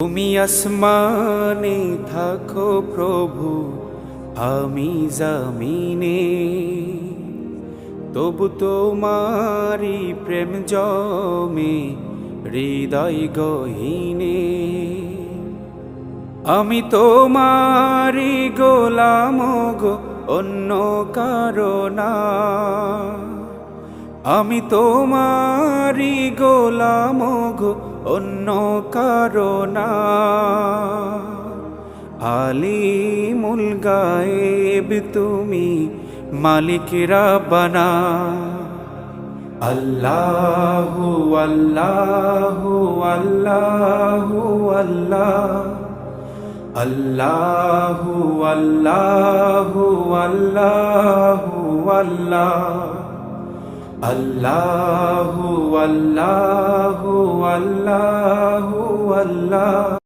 তুমি আসমানে থাকো প্রভু, আমি জমিনে, তবু তোমারি প্রেম জমে হৃদয় গহীনে। আমি তোমারি গোলাম গো, অন্য কারো না। আমি তোমারি গোলাম গো, অন্য কারো না। আলিমুল গায়েব তুমি, মালিক রাব্বানা। আল্লাহু আল্লাহু আল্লাহু আল্লাহ, আল্লাহু আল্লাহু আল্লাহু আল্লাহ, আল্লাহু আল্লাহু আল্লাহু আল্লাহ।